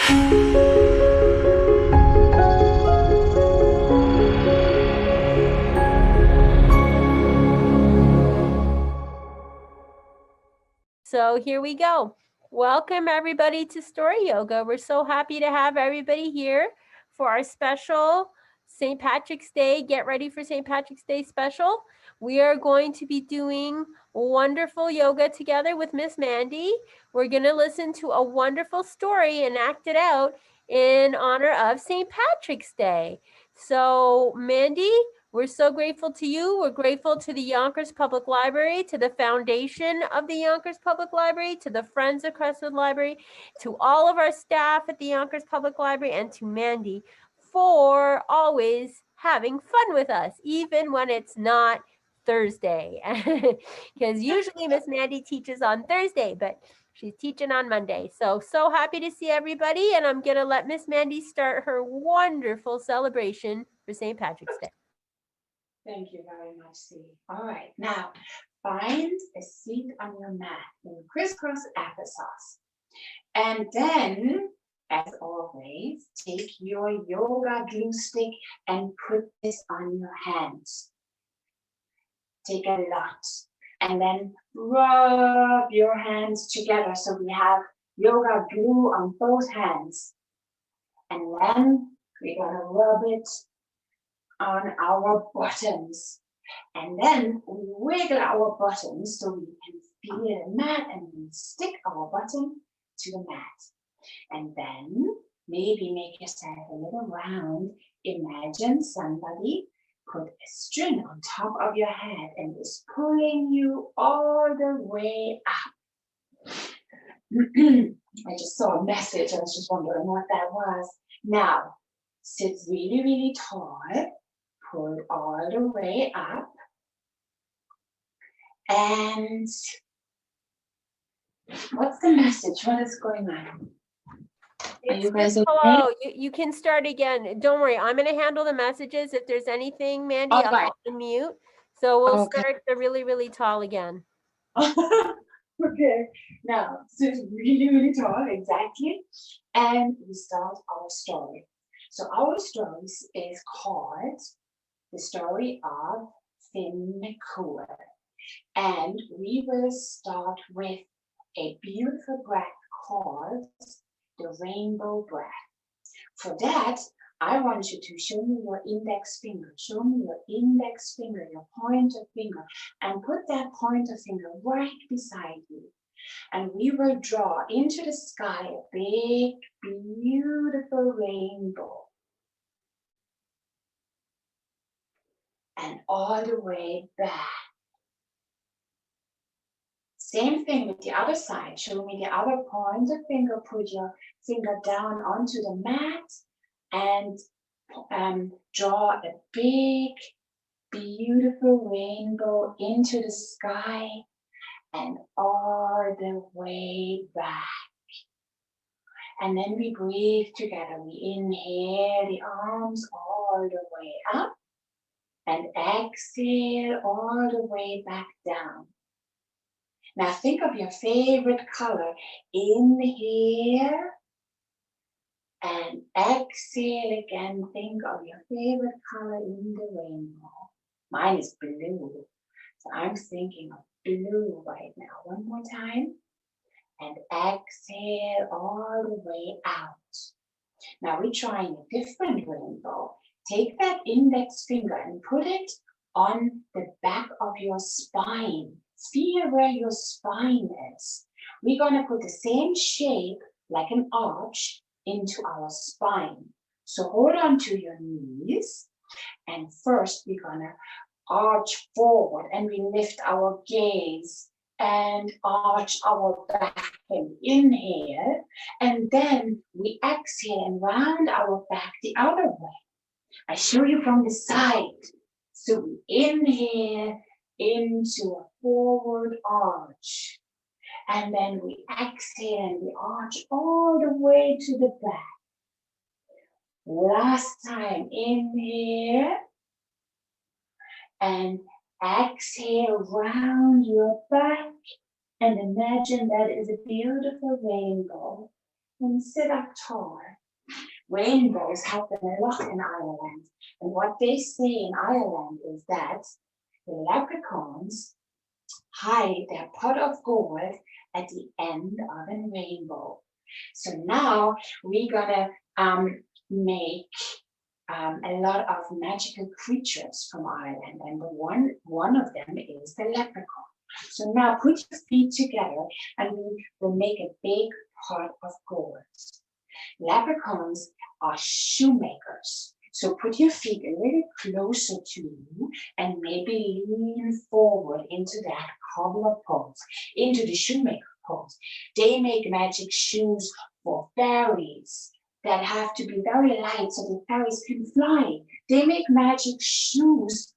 So here we go. Welcome everybody to Story Yoga. We're so happy to have everybody here for our special St. Patrick's Day. Get ready for St. Patrick's Day special. We are going to be doing wonderful yoga together with Miss Mandy. We're going to listen to a wonderful story and act it out in honor of St. Patrick's Day. So Mandy, we're so grateful to you. We're grateful to the Yonkers Public Library, to the foundation of the Yonkers Public Library, to the Friends of Crestwood Library, to all of our staff at the Yonkers Public Library, and to Mandy for always having fun with us, even when it's not Thursday. Because usually Miss Mandy teaches on Thursday, but she's teaching on Monday. So happy to see everybody. And I'm going to let Miss Mandy start her wonderful celebration for St. Patrick's Day. Thank you very much, Steve. All right, now find a seat on your mat in crisscross applesauce. And then, as always, take your yoga glue stick and put this on your hands. Take a lot. And then rub your hands together so we have yoga glue on both hands. And then we're going to rub it on our bottoms, and then we wiggle our bottoms so we can feel the mat, and we stick our bottom to the mat, and then maybe make yourself a little round. Imagine somebody put a string on top of your head and is pulling you all the way up. I just saw a message. I was just wondering what that was. Now sit really, really tall. Pull all the way up, and what's the message? What is going on? Are you guys okay? Hello, you can start again. Don't worry, I'm going to handle the messages. If there's anything, Mandy, I'll unmute. So we'll start the really, really tall again. Okay, now sit really, really tall, exactly, and we start our story. So our story is called The Story of McCoul, and we will start with a beautiful breath called the rainbow breath. For that, I want you to show me your index finger. Show me your index finger, your pointer finger, and put that pointer finger right beside you. And we will draw into the sky a big, beautiful rainbow. And all the way back. Same thing with the other side. Show me the other pointer finger. Put your finger down onto the mat and draw a big, beautiful rainbow into the sky and all the way back. And then we breathe together. We inhale the arms all the way up. And exhale all the way back down. Now think of your favorite color. Inhale and exhale again. Think of your favorite color in the rainbow. Mine is blue. So I'm thinking of blue right now. One more time. And exhale all the way out. Now we're trying a different rainbow. Take that index finger and put it on the back of your spine. Feel where your spine is. We're going to put the same shape, like an arch, into our spine. So hold on to your knees. And first, we're going to arch forward. And we lift our gaze and arch our back and inhale. And then we exhale and round our back the other way. I show you from the side. So we inhale into a forward arch. And then we exhale and we arch all the way to the back. Last time, inhale. And exhale, round your back. And imagine that is a beautiful rainbow. and sit up tall. Rainbows happen a lot in Ireland. And what they say in Ireland is that the leprechauns hide their pot of gold at the end of a rainbow. So now we're gonna make a lot of magical creatures from Ireland, and one of them is the leprechaun. So now put your feet together and we will make a big pot of gold. Leprechauns are shoemakers. So put your feet a little closer to you and maybe lean forward into that cobbler pose, into the shoemaker pose. They make magic shoes for fairies that have to be very light so the fairies can fly. They make magic shoes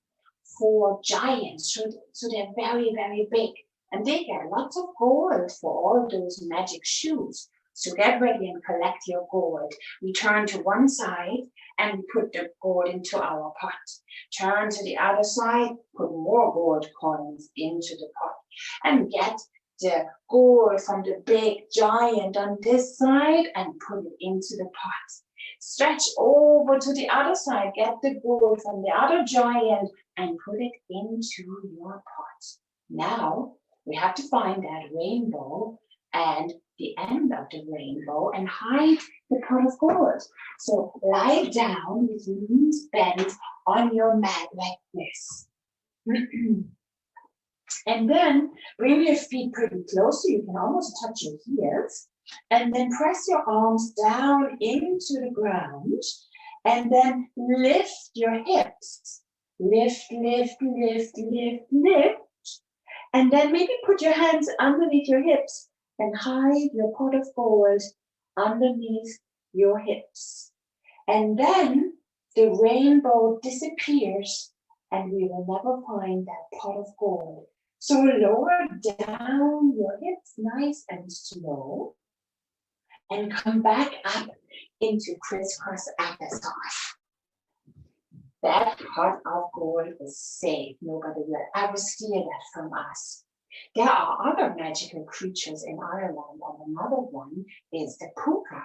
for giants, so they're very, very big. And they get lots of gold for all those magic shoes. So get ready and collect your gold. We turn to one side and we put the gold into our pot. Turn to the other side, put more gold coins into the pot. And get the gold from the big giant on this side and put it into the pot. Stretch over to the other side, get the gold from the other giant and put it into your pot. Now we have to find that rainbow and the end of the rainbow and hide the pot of gold. So lie down with your knees bent on your mat like this. And then bring your feet pretty close so you can almost touch your heels. And then press your arms down into the ground. And then lift your hips. Lift, lift, lift, lift, lift. And then maybe put your hands underneath your hips and hide your pot of gold underneath your hips. And then the rainbow disappears and we will never find that pot of gold. So lower down your hips nice and slow and come back up into crisscross applesauce. That pot of gold is safe. Nobody will ever steal that from us. There are other magical creatures in Ireland, and another one is the puka.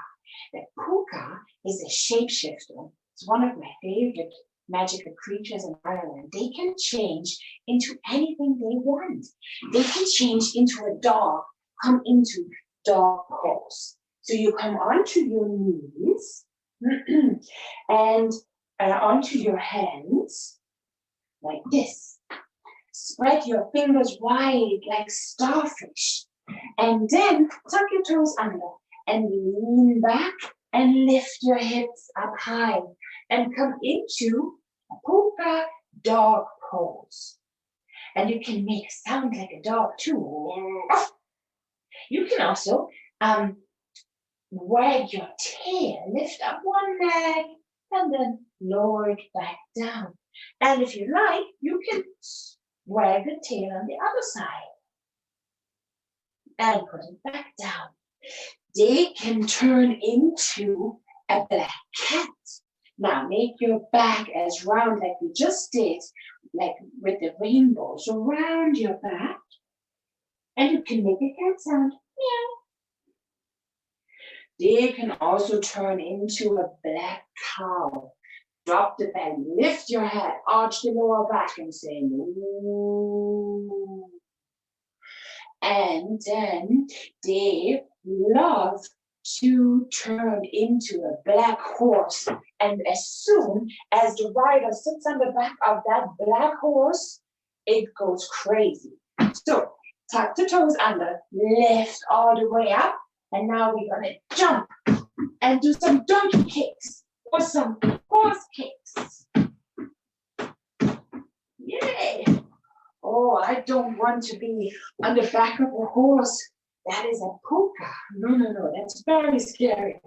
The puka is a shapeshifter. It's one of my favorite magical creatures in Ireland. They can change into anything they want. They can change into a dog, come into dog pose. So you come onto your knees and onto your hands like this. Spread your fingers wide like starfish. And then tuck your toes under and lean back and lift your hips up high and come into a puka dog pose. And you can make a sound like a dog too. You can also wag your tail, lift up one leg and then lower it back down. And if you like, you can wag the tail on the other side and put it back down. They can turn into a black cat. Now make your back as round like we just did, like with the rainbow. So round your back and you can make a cat sound. Meow. They can also turn into a black cow. Drop the belly, lift your head, arch the lower back and say moo. And then they love to turn into a black horse. And as soon as the rider sits on the back of that black horse, it goes crazy. So tuck the toes under, lift all the way up. And now we're gonna jump and do some donkey kicks or some horse kicks. Yay! Oh, I don't want to be on the back of a horse. That is a puka. No, that's very scary.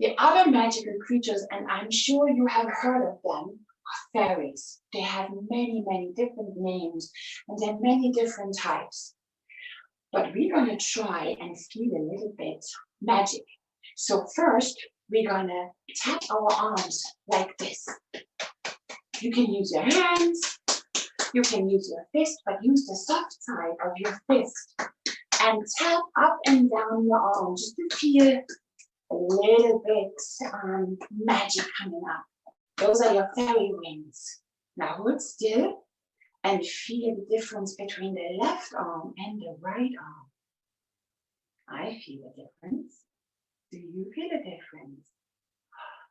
The other magical creatures, and I'm sure you have heard of them, are fairies. They have many, many different names and there are many different types. But we're gonna try and feel a little bit magic. So first, we're gonna tap our arms like this. You can use your hands, you can use your fist, but use the soft side of your fist And tap up and down your arm just to feel a little bit magic coming up. Those are your fairy wings. Now hold still and feel the difference between the left arm and the right arm. I feel a difference. Do you feel a difference?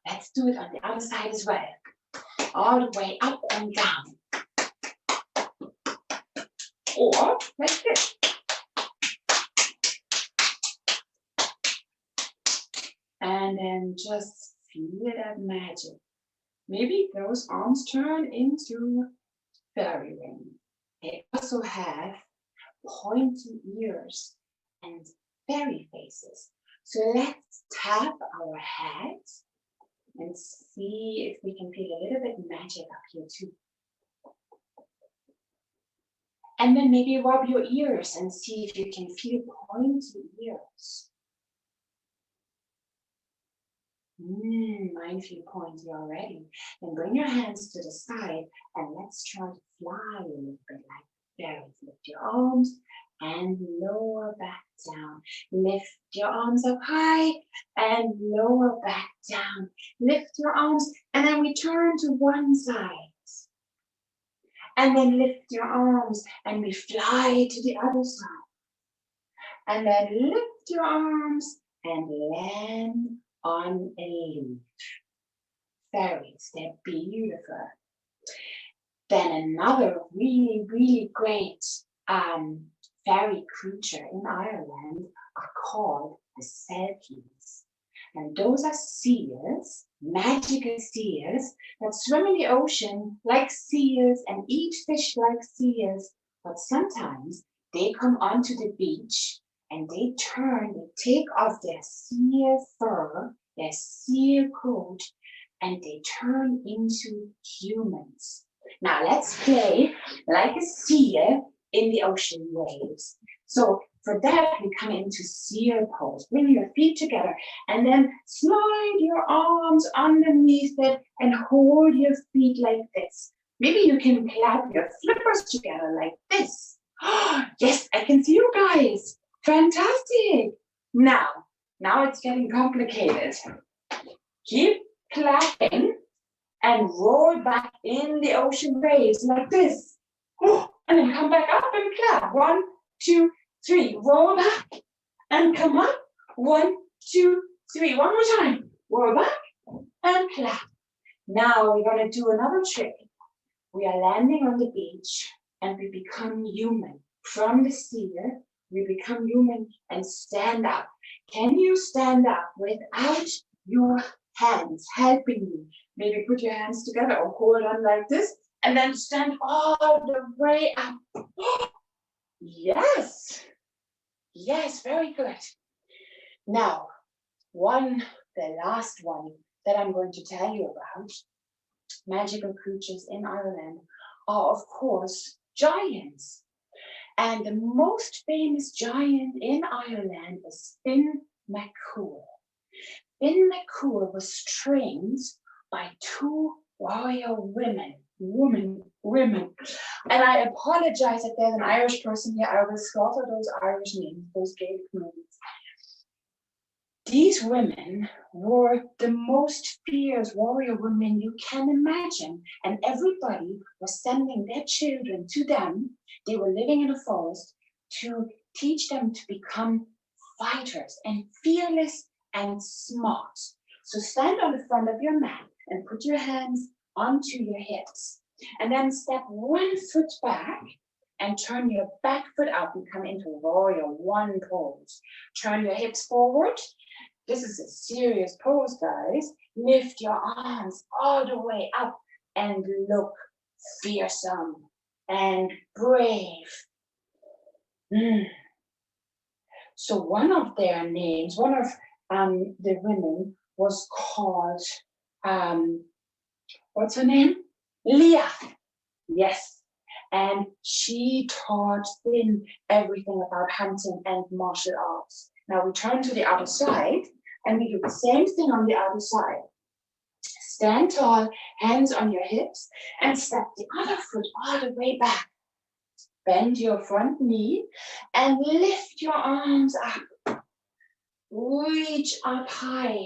Let's do it on the other side as well. All the way up and down. Or like this. And then just feel that magic. Maybe those arms turn into fairy wings. They also have pointy ears and fairy faces. So let's tap our heads and see if we can feel a little bit magic up here too. And then maybe rub your ears and see if you can feel pointy ears. Mine feel pointy already. Then bring your hands to the side and let's try to fly a little bit like fairies. Lift your arms and lower back down. Lift your arms up high and lower back down. Lift your arms and then we turn to one side. And then lift your arms and we fly to the other side. And then lift your arms and land on a leaf. Fairies, they're beautiful. Then another really, really great fairy creature in Ireland are called the Selkies. And those are seals, magical seals, that swim in the ocean like seals and eat fish like seals. But sometimes they come onto the beach and they take off their seal fur, their seal coat, and they turn into humans. Now let's play like a seal in the ocean waves. So for that, we come into seal pose. Bring your feet together and then slide your arms underneath it and hold your feet like this. Maybe you can clap your flippers together like this. Oh, yes, I can see you guys. Fantastic. Now it's getting complicated. Keep clapping and roll back in the ocean waves like this. Oh, and then come back up and clap. 1, 2, 3. Roll back and come up. 1, 2, 3. One more time. Roll back and clap. Now we're going to do another trick. We are landing on the beach and we become human. From the seal, we become human and stand up. Can you stand up without your hands helping you? Maybe put your hands together or hold on like this and then stand all the way up. Oh, yes. Yes, very good. Now, the last one that I'm going to tell you about, magical creatures in Ireland, are of course giants. And the most famous giant in Ireland is McCool. McCool was trained by 2 warrior women. And I apologize if there's an Irish person here. I will slaughter those Irish names, those Gaelic names. These women were the most fierce warrior women you can imagine. And everybody was sending their children to them. They were living in a forest to teach them to become fighters and fearless and smart. So stand on the front of your mat and put your hands onto your hips. And then step 1 foot back and turn your back foot out and come into warrior 1 pose. Turn your hips forward. This is a serious pose, guys. Lift your arms all the way up and look fearsome and brave. So one of their names, one of the women was called, what's her name? Leah. Yes. And she taught Finn everything about hunting and martial arts. Now we turn to the other side and we do the same thing on the other side. Stand tall, hands on your hips, and step the other foot all the way back. Bend your front knee and lift your arms up. Reach up high.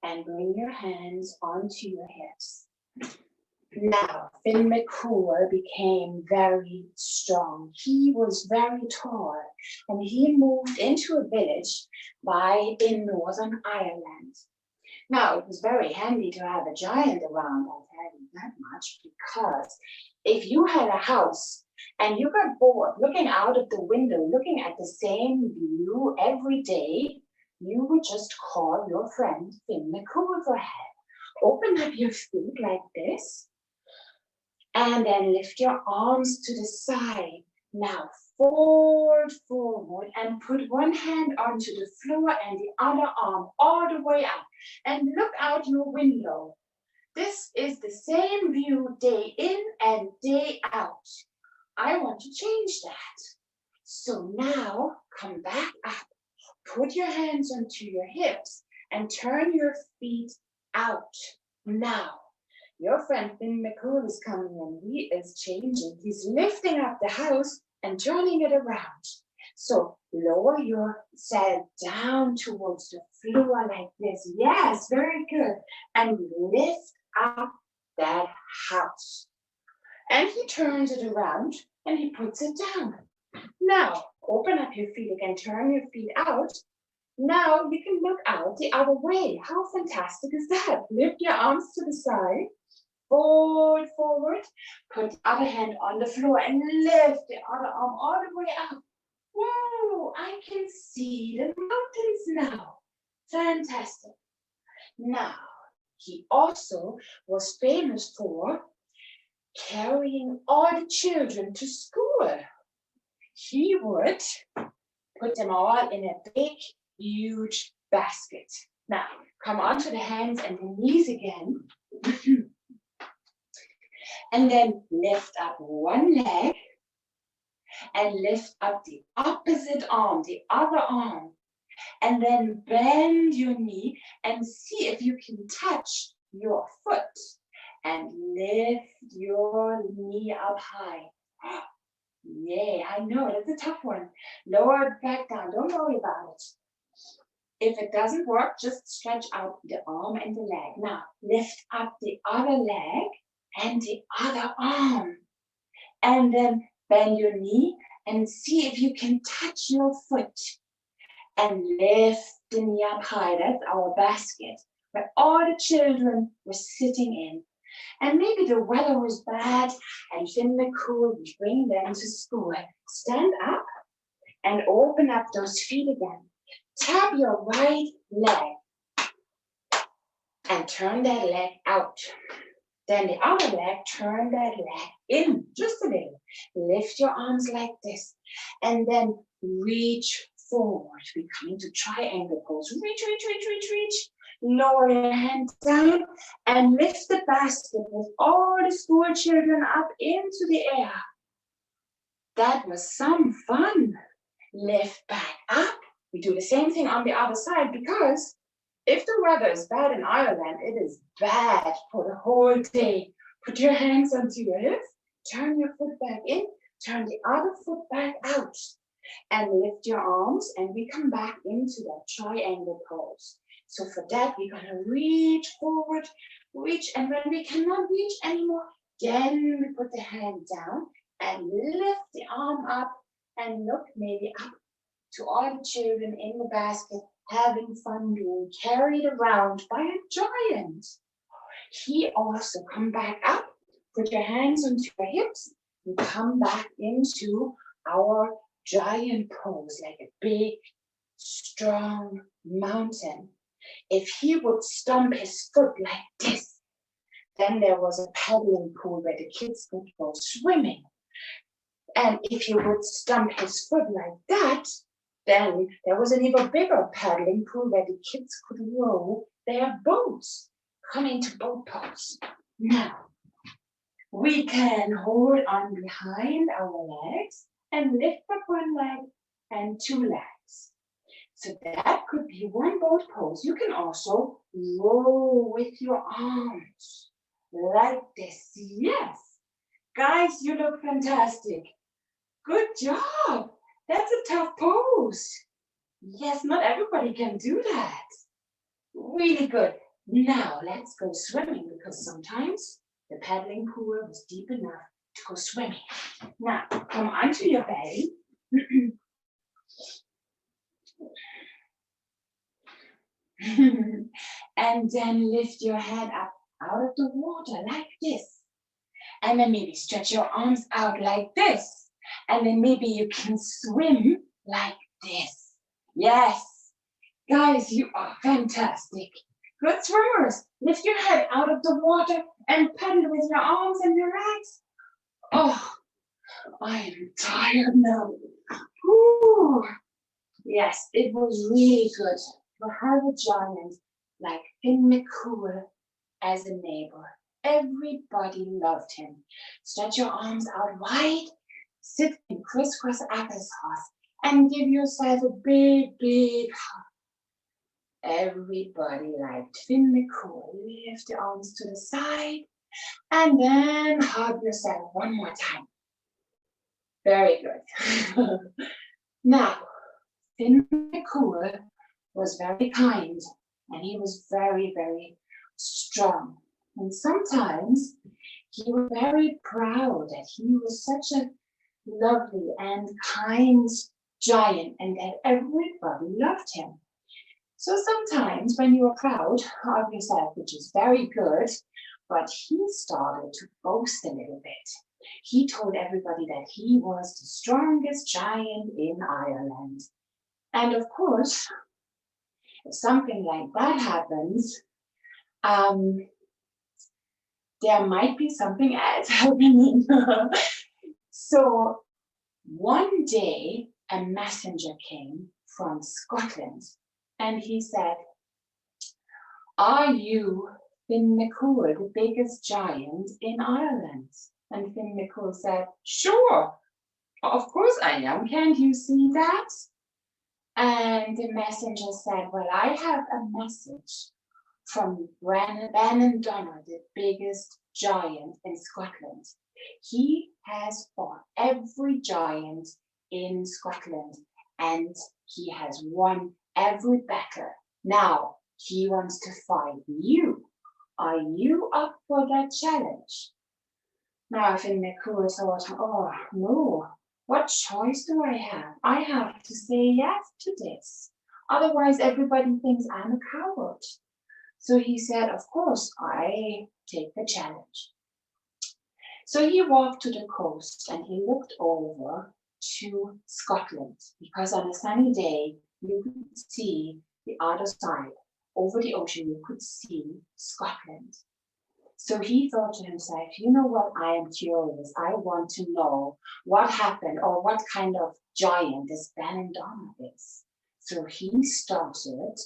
And bring your hands onto your hips. Now, Finn McCool became very strong. He was very tall, and he moved into a village in Northern Ireland. Now, it was very handy to have a giant around, I'll tell you that much, because if you had a house and you got bored looking out of the window, looking at the same view every day, you would just call your friend Finn McCool for help. Open up your feet like this, and then lift your arms to the side. Now forward, and put one hand onto the floor and the other arm all the way up. And look out your window. This is the same view day in and day out. I want to change that. So now come back up. Put your hands onto your hips and turn your feet out. Now, your friend Finn McCool is coming and he is changing. He's lifting up the house and turning it around. So lower yourself down towards the floor like this. Yes, very good. And lift up that house. And he turns it around and he puts it down. Now, open up your feet again, turn your feet out. Now you can look out the other way. How fantastic is that? Lift your arms to the side. Forward, put the other hand on the floor and lift the other arm all the way up. Whoa, I can see the mountains now. Fantastic. Now, he also was famous for carrying all the children to school. He would put them all in a big, huge basket. Now, come onto the hands and the knees again. And then lift up one leg and lift up the opposite arm, the other arm. And then bend your knee and see if you can touch your foot. And lift your knee up high. Yeah, I know, that's a tough one. Lower it back down, don't worry about it. If it doesn't work, just stretch out the arm and the leg. Now, lift up the other leg and the other arm. And then bend your knee and see if you can touch your foot. And lift the knee up high. That's our basket where all the children were sitting in. And maybe the weather was bad and Finn McCool would bring them to school. Stand up and open up those feet again. Tap your right leg and turn that leg out. Then the other leg, turn that leg in just a little. Lift your arms like this and then reach forward. We come into triangle pose. Reach. Lower your hands down and lift the basket with all the school children up into the air. That was some fun. Lift back up. We do the same thing on the other side because if the weather is bad in Ireland, it is bad for the whole day. Put your hands onto your hips, turn your foot back in, turn the other foot back out, and lift your arms, and we come back into that triangle pose. So for that, we're going to reach forward, and when we cannot reach anymore, then we put the hand down and lift the arm up and look maybe up to all the children in the basket having fun being carried around by a giant. He also come back up, put your hands onto your hips, and come back into our giant pose like a big, strong mountain. If he would stomp his foot like this, then there was a paddling pool where the kids could go swimming. And if he would stomp his foot like that, then there was an even bigger paddling pool where the kids could row their boats, coming to boat pose. Now, we can hold on behind our legs and lift up one leg and two legs. So that could be one boat pose. You can also row with your arms like this. Yes. Guys, you look fantastic. Good job. That's a tough pose. Yes, not everybody can do that. Really good. Now let's go swimming because sometimes the paddling pool was deep enough to go swimming. Now come onto your belly. And then lift your head up out of the water like this. And then maybe stretch your arms out like this. And then maybe you can swim like this. Yes. Guys, you are fantastic. Good swimmers. Lift your head out of the water and paddle with your arms and your legs. Oh, I am tired now. Whew. Yes, it was really good to have a giant like Finn McCool as a neighbor. Everybody loved him. Stretch your arms out wide, sit in crisscross applesauce, and give yourself a big, big hug. Everybody liked Finn McCool. Lift the arms to the side, and then hug yourself one more time. Very good. Now, Finn McCool was very kind, and he was very, very strong. And sometimes he was very proud that he was such a lovely and kind giant and that everybody loved him. So sometimes when you are proud of yourself, which is very good, but he started to boast a little bit. He told everybody that he was the strongest giant in Ireland. And of course, if something like that happens, there might be something else happening. So one day, a messenger came from Scotland and he said, "Are you Finn McCool, the biggest giant in Ireland?" And Finn McCool said, "Sure, of course I am. Can't you see that?" And the messenger said, "Well, I have a message from Bannon, the biggest giant in Scotland. He has fought every giant in Scotland and he has won every battle. Now he wants to fight you. Are you up for that challenge?" Now Finn McCool thought, "Oh no, what choice do I have? I have to say yes to this. Otherwise everybody thinks I'm a coward." So he said, "Of course, I take the challenge." So he walked to the coast and he looked over to Scotland because on a sunny day, you could see the other side. Over the ocean, you could see Scotland. So he thought to himself, "You know what? I am curious. I want to know what happened or what kind of giant this Bannon is." So he started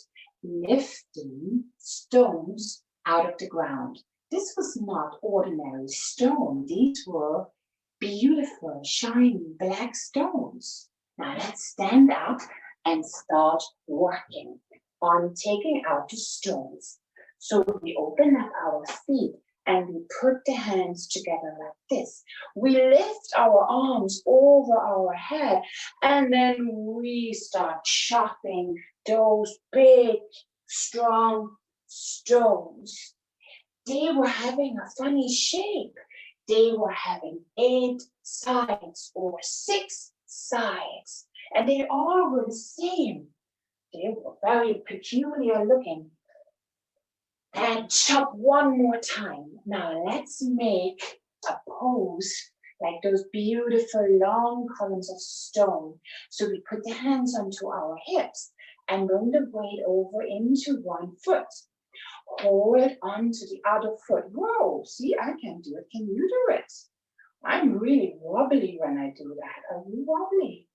lifting stones out of the ground. This was not ordinary stone. These were beautiful, shiny black stones. Now let's stand up and start working on taking out the stones. So we open up our feet and we put the hands together like this. We lift our arms over our head and then we start chopping those big, strong stones. They were having a funny shape. They were having 8 sides or 6 sides, and they all were the same. They were very peculiar looking. And chop one more time. Now let's make a pose like those beautiful long columns of stone. So we put the hands onto our hips and bring the weight over into one foot. Hold onto the other foot. Whoa, see, I can do it. Can you do it? I'm really wobbly when I do that. Are you wobbly?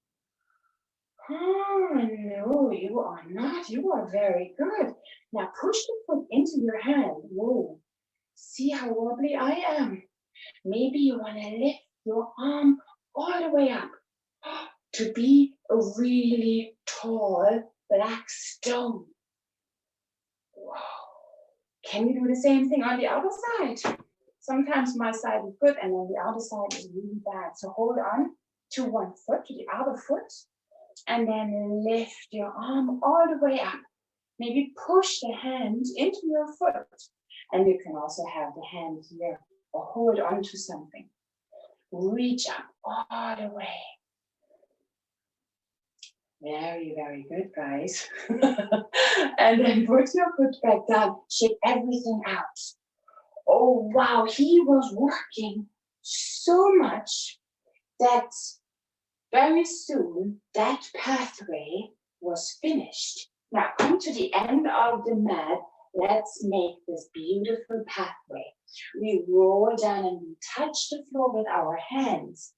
Oh, no, you are not. You are very good. Now push the foot into your hand. Whoa, see how wobbly I am? Maybe you want to lift your arm all the way up to be a really tall black stone. Wow. Can you do the same thing on the other side? Sometimes my side is good and then the other side is really bad. So hold on to one foot, to the other foot, and then lift your arm all the way up. Maybe push the hand into your foot. And you can also have the hand here or hold on to something. Reach up all the way. Very, very good, guys. And then put your foot back down. Shake everything out. Oh, wow. He was working so much that very soon that pathway was finished. Now come to the end of the mat. Let's make this beautiful pathway. We roll down and we touch the floor with our hands.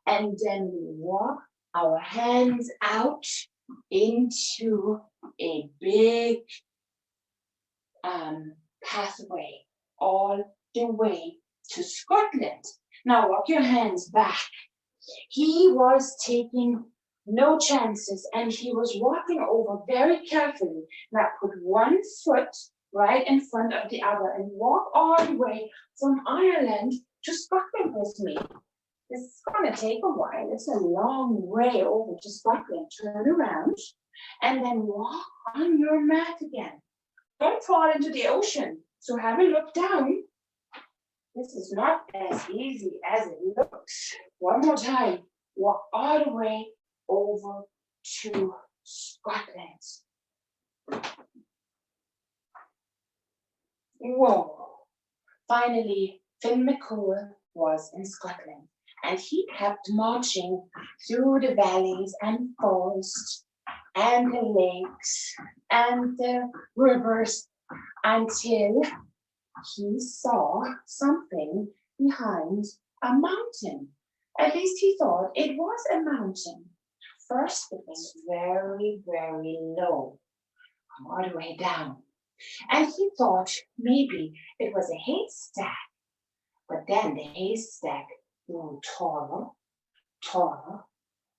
And then we walk our hands out into a big pathway all the way to Scotland. Now walk your hands back. He was taking no chances and he was walking over very carefully. Now put one foot right in front of the other and walk all the way from Ireland to Scotland with me. This is going to take a while. It's a long way over to Scotland. Turn around and then walk on your mat again. Don't fall into the ocean. So have a look down. This is not as easy as it looks. One more time. Walk all the way over to Scotland. Whoa. Finally, Finn McCool was in Scotland. And he kept marching through the valleys and forests and the lakes and the rivers until he saw something behind a mountain. At least he thought it was a mountain. First, it was very, very low, all the way down. And he thought maybe it was a haystack. But then the haystack grew taller, taller,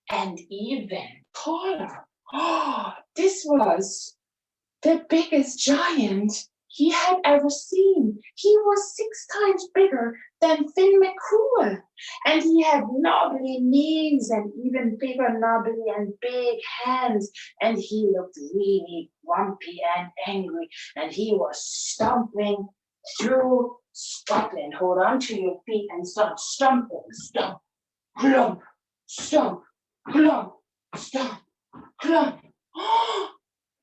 and even taller. Oh, this was the biggest giant he had ever seen. He was 6 times bigger than Finn McCool. And he had knobbly knees and even bigger knobbly and big hands. And he looked really grumpy and angry. And he was stomping through Scotland. Hold on to your feet and start stomping. Stomp, clump, stomp, clump, stomp, clump. Oh,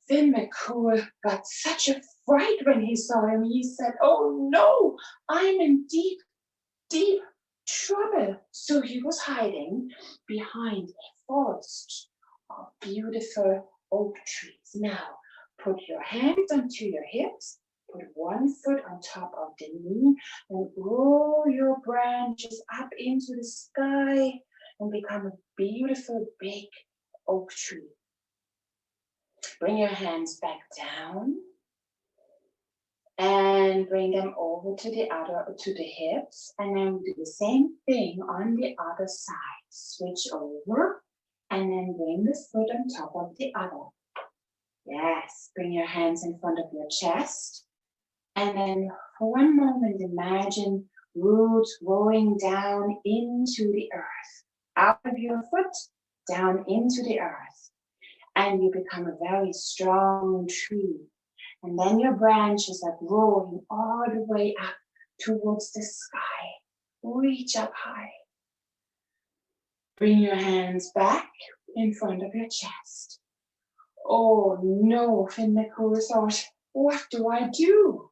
Finn McCool got such a fright when he saw him. He said, "Oh no, I'm in deep, deep trouble." So he was hiding behind a forest of beautiful oak trees. Now, put your hands onto your hips. Put one foot on top of the knee and grow your branches up into the sky and become a beautiful big oak tree. Bring your hands back down and bring them over to the hips, and then do the same thing on the other side. Switch over and then bring the foot on top of the other. Yes, bring your hands in front of your chest. And then for one moment, imagine roots growing down into the earth. Out of your foot, down into the earth. And you become a very strong tree. And then your branches are growing all the way up towards the sky. Reach up high. Bring your hands back in front of your chest. Oh no, Finn McCool thought, what do I do?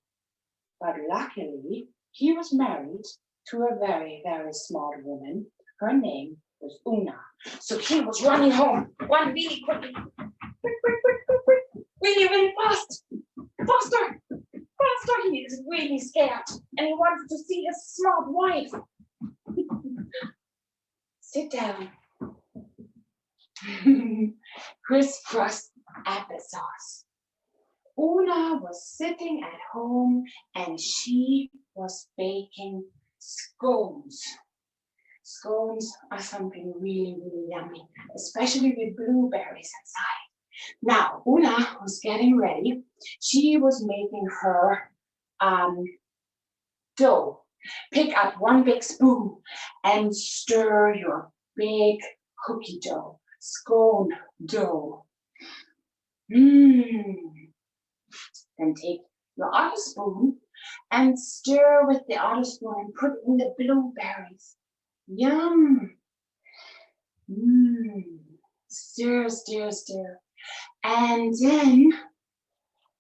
But luckily, he was married to a very, very smart woman. Her name was Una. So he was running home, one really quickly. Quick, quick, quick, quick, quick. Really, really fast. Faster, faster. He is really scared. And he wants to see his smart wife. Sit down. Crisscross applesauce. Una was sitting at home and she was baking scones. Scones are something really, really yummy, especially with blueberries inside. Now, Una was getting ready. She was making her dough. Pick up one big spoon and stir your big cookie dough, scone dough. Then take your other spoon and stir with the other spoon and put in the blueberries. Yum. Stir, stir, stir. And then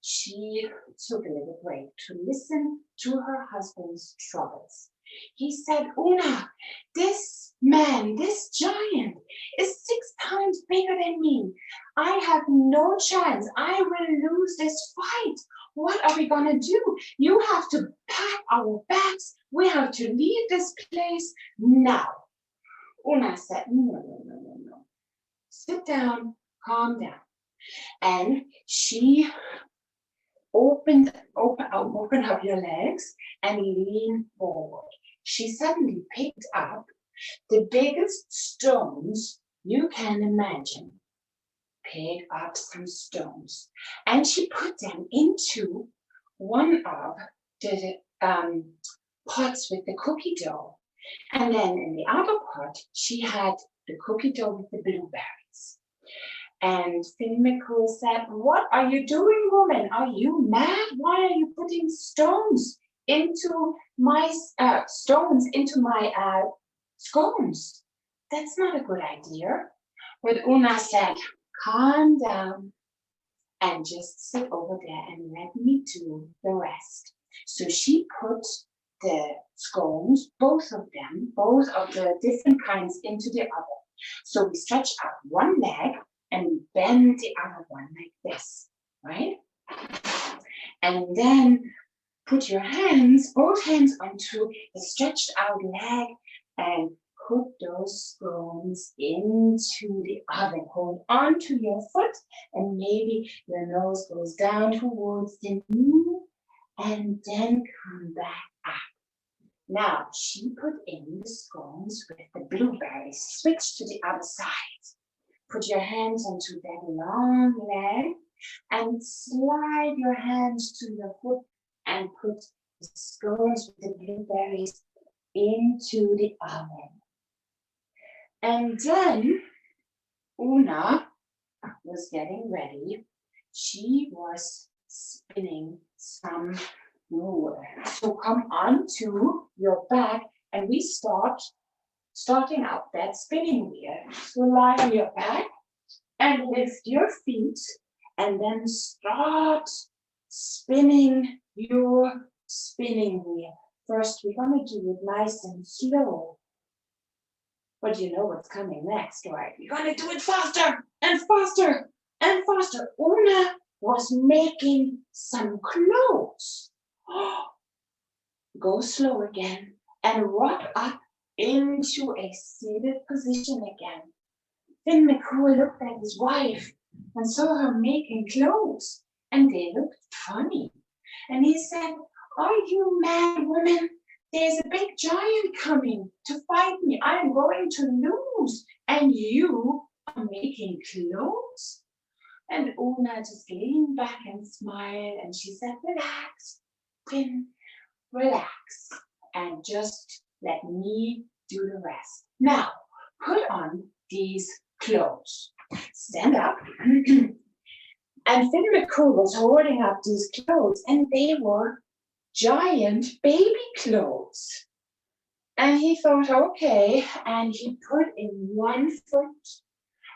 she took a little break to listen to her husband's troubles. He said, Una, this man, this giant, is 6 times bigger than me. I have no chance. I will lose this fight. What are we going to do? You have to pack our bags. We have to leave this place now. Una said, no. Sit down, calm down. And she open up your legs and lean forward. She suddenly picked up the biggest stones you can imagine. Pick up some stones. And she put them into one of the pots with the cookie dough. And then in the other pot, she had the cookie dough with the blueberries. And Finn McCool said, what are you doing, woman? Are you mad? Why are you putting stones into my scones? That's not a good idea. But Una said, calm down and just sit over there and let me do the rest. So she put the scones, both of the different kinds, into the oven. So we stretch out one leg and we bend the other one like this, right? And then put your hands, both hands, onto the stretched out leg and put those scones into the oven. Hold on to your foot and maybe your nose goes down towards the knee and then come back up. Now she put in the scones with the blueberries. Switch to the other side. Put your hands onto that long leg and slide your hands to your foot and put the scones with the blueberries into the oven. And then Una was getting ready. She was spinning some wool. So come onto your back and we starting out that spinning wheel. So lie on your back and lift your feet and then start spinning your spinning wheel. First, we're going to do it nice and slow. But you know what's coming next, right? We're going to do it faster and faster and faster. Una was making some clothes. Go slow again and rock up into a seated position again. Finn McCool looked at his wife and saw her making clothes, and they looked funny. And he said, are you mad, woman? There's a big giant coming to fight me. I'm going to lose, and you are making clothes? And Una just leaned back and smiled, and she said, relax, Finn, relax, and just let me do the rest. Now, put on these clothes. Stand up. And Finn McCool was holding up these clothes, and they were giant baby clothes. And he thought, okay, and he put in one foot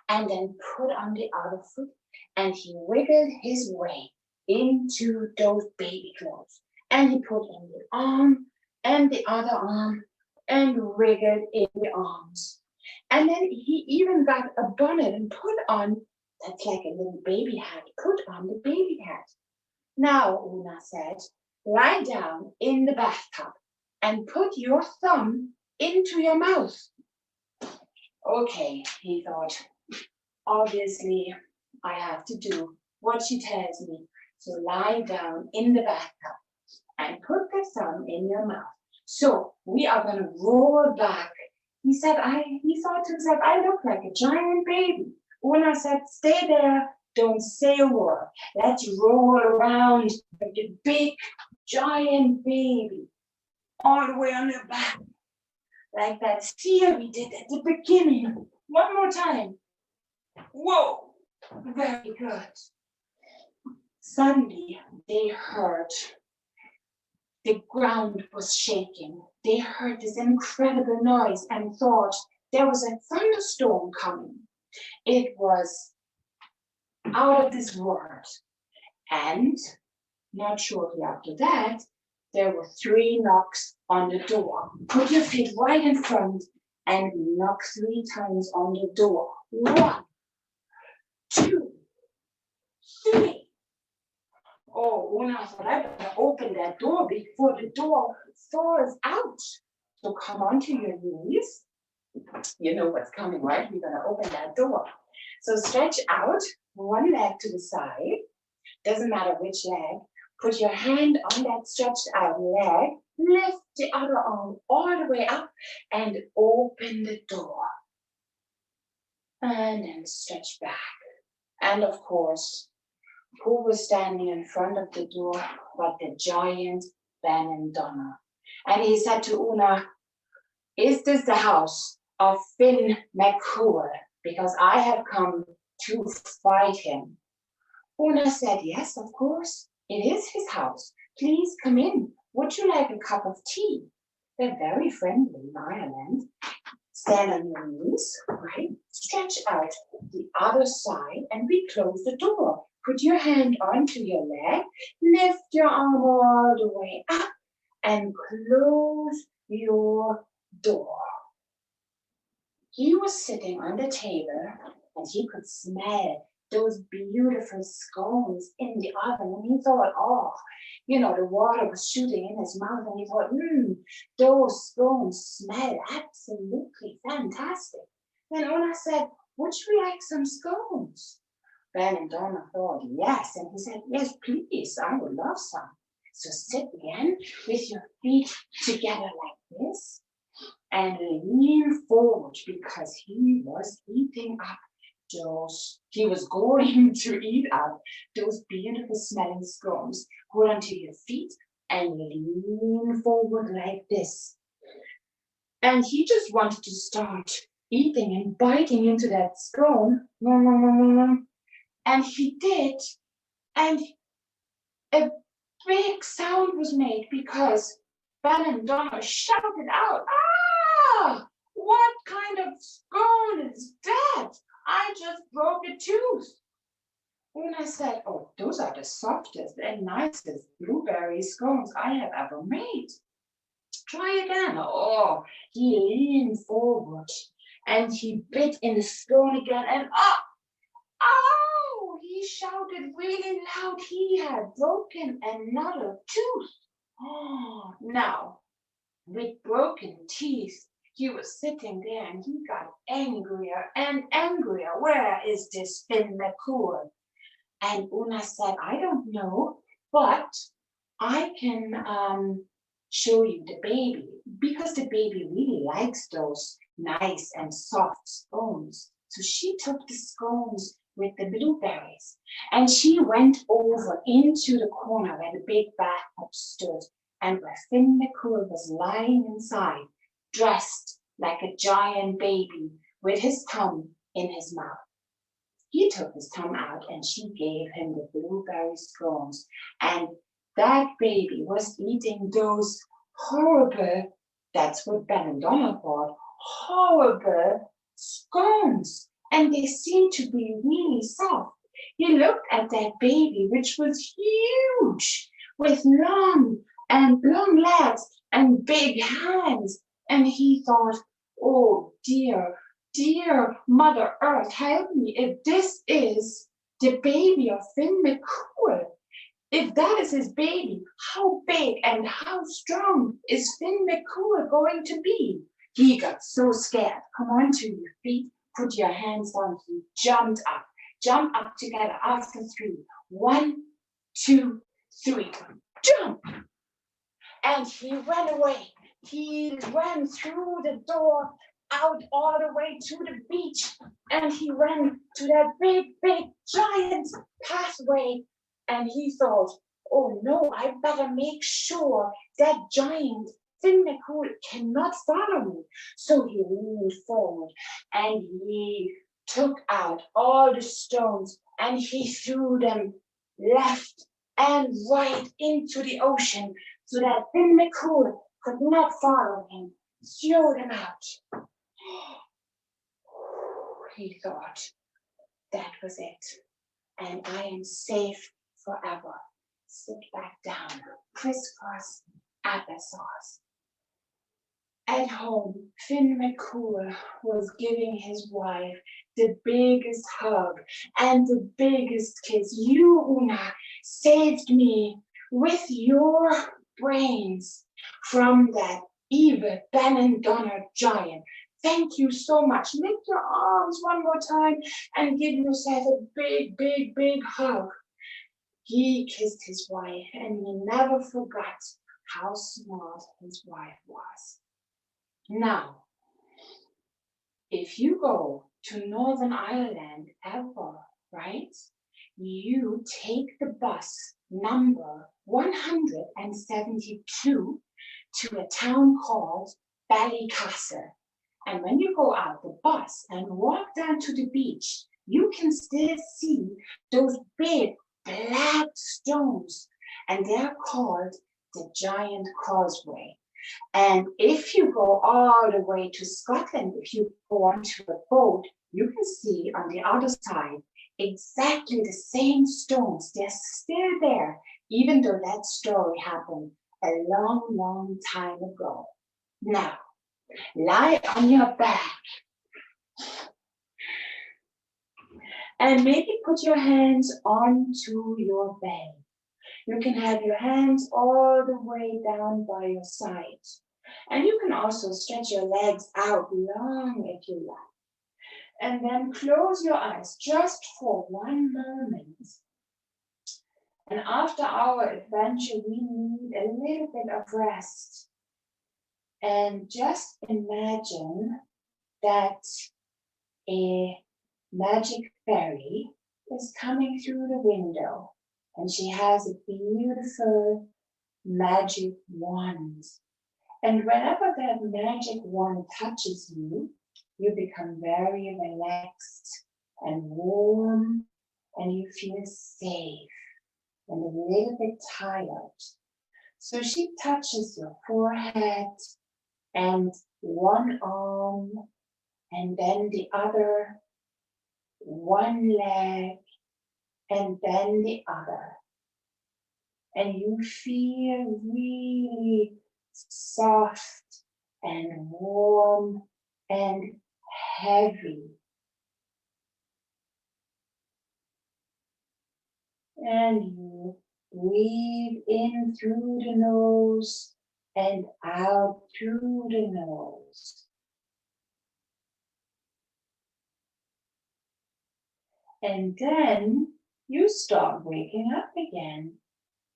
and then put on the other foot, and he wiggled his way into those baby clothes. And he put in the arm and the other arm and wriggled in the arms. And then he even got a bonnet and put on, that's like a little baby hat, put on the baby hat. Now, Una said, lie down in the bathtub and put your thumb into your mouth. Okay, he thought, obviously I have to do what she tells me. So lie down in the bathtub and put the thumb in your mouth. So we are going to roll back. He thought to himself, I look like a giant baby. Una said, stay there, don't say a word. Let's roll around like a big giant baby. all the way on their back. Like that steer we did at the beginning. One more time. Whoa, very good. Suddenly, they heard the ground was shaking. They heard this incredible noise and thought there was a thunderstorm coming. It was out of this world. And not shortly after that, there were 3 knocks on the door. Put your feet right in front and knock 3 times on the door. 1, 2, 3. Oh, Una thought I better open that door before the door falls out. So come onto your knees. You know what's coming, right? We're gonna open that door. So stretch out, one leg to the side. Doesn't matter which leg. Put your hand on that stretched out leg. Lift the other arm all the way up and open the door. And then stretch back. And of course, who was standing in front of the door but the giant Ben and Donna. And he said to Una, is this the house of Finn McCool? Because I have come to fight him. Una said, yes, of course. It is his house. Please come in. Would you like a cup of tea? They're very friendly in Ireland. Stand on your knees, right? Stretch out the other side and we close the door. Put your hand onto your leg, lift your arm all the way up and close your door. He was sitting on the table and he could smell those beautiful scones in the oven. And he thought, oh, you know, the water was shooting in his mouth and he thought, those scones smell absolutely fantastic. Then Una said, would you like some scones? Ben and Donna thought, yes. And he said, yes, please, I would love some. So sit again with your feet together like this and lean forward because he was eating up he was going to eat up those beautiful smelling scones. Hold onto your feet and lean forward like this. And he just wanted to start eating and biting into that scone. And he did. And a big sound was made because Ben and Donna shouted out, ah, what kind of scone is that? I just broke a tooth. Una said, oh, those are the softest and nicest blueberry scones I have ever made. Try again. Oh, he leaned forward and he bit in the scone again and oh, he shouted really loud. He had broken another tooth. Oh, now, with broken teeth, he was sitting there and he got angrier and angrier. Where is this Finn McCool? And Una said, I don't know, but I can show you the baby because the baby really likes those nice and soft scones. So she took the scones with the blueberries and she went over into the corner where the big bathtub stood and where Finn McCool was lying inside, dressed like a giant baby with his thumb in his mouth. He took his thumb out and she gave him the blueberry scones. And that baby was eating those horrible, that's what Ben and Donna thought, horrible scones. And they seemed to be really soft. He looked at that baby, which was huge, with long legs and big hands. And he thought, oh dear, dear Mother Earth, help me if this is the baby of Finn McCool. If that is his baby, how big and how strong is Finn McCool going to be? He got so scared. Come on to your feet, put your hands down. He jumped up. Jump up together after 3. 1, 2, 3. Jump! And he ran away. He ran through the door, out all the way to the beach, and he ran to that big, giant pathway. And he thought, oh no, I better make sure that giant Finn McCool cannot follow me. So he leaned forward and he took out all the stones and he threw them left and right into the ocean so that Finn McCool could not follow him. Throw them out. He thought, that was it. And I am safe forever. Sit back down, crisscross applesauce. At home, Finn McCool was giving his wife the biggest hug and the biggest kiss. You, Una, saved me with your brains from that evil Benandonner giant. Thank you so much. Lift your arms one more time and give yourself a big, big, big hug. He kissed his wife and he never forgot how smart his wife was. Now, if you go to Northern Ireland ever, right, you take the bus number 172 to a town called Ballycastle. And when you go out the bus and walk down to the beach, you can still see those big black stones, and they're called the Giant Causeway. And if you go all the way to Scotland, if you go onto a boat, you can see on the other side exactly the same stones. They're still there, even though that story happened a long, long time ago. Now, lie on your back and maybe put your hands onto your belly. You can have your hands all the way down by your side. And you can also stretch your legs out long if you like. And then close your eyes just for one moment. And after our adventure, we need a little bit of rest. And just imagine that a magic fairy is coming through the window. And she has a beautiful magic wand. And whenever that magic wand touches you, you become very relaxed and warm, and you feel safe and a little bit tired. So she touches your forehead and one arm, and then the other, one leg, and then the other. And you feel really soft and warm and heavy. And you breathe in through the nose and out through the nose. And then you start waking up again.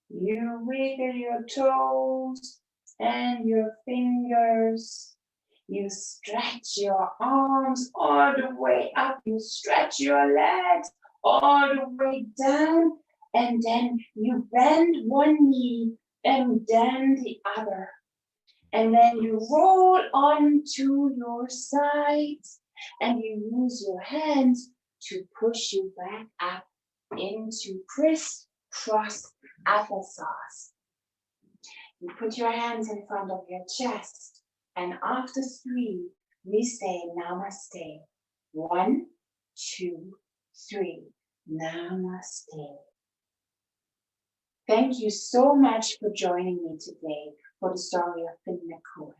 You wiggle your toes and your fingers. You stretch your arms all the way up. You stretch your legs all the way down. And then you bend one knee and then the other. And then you roll onto your sides and you use your hands to push you back up into crisscross applesauce. You put your hands in front of your chest, and after 3, we say namaste. 1, 2, 3, namaste. Thank you so much for joining me today for the story of Finn McCool.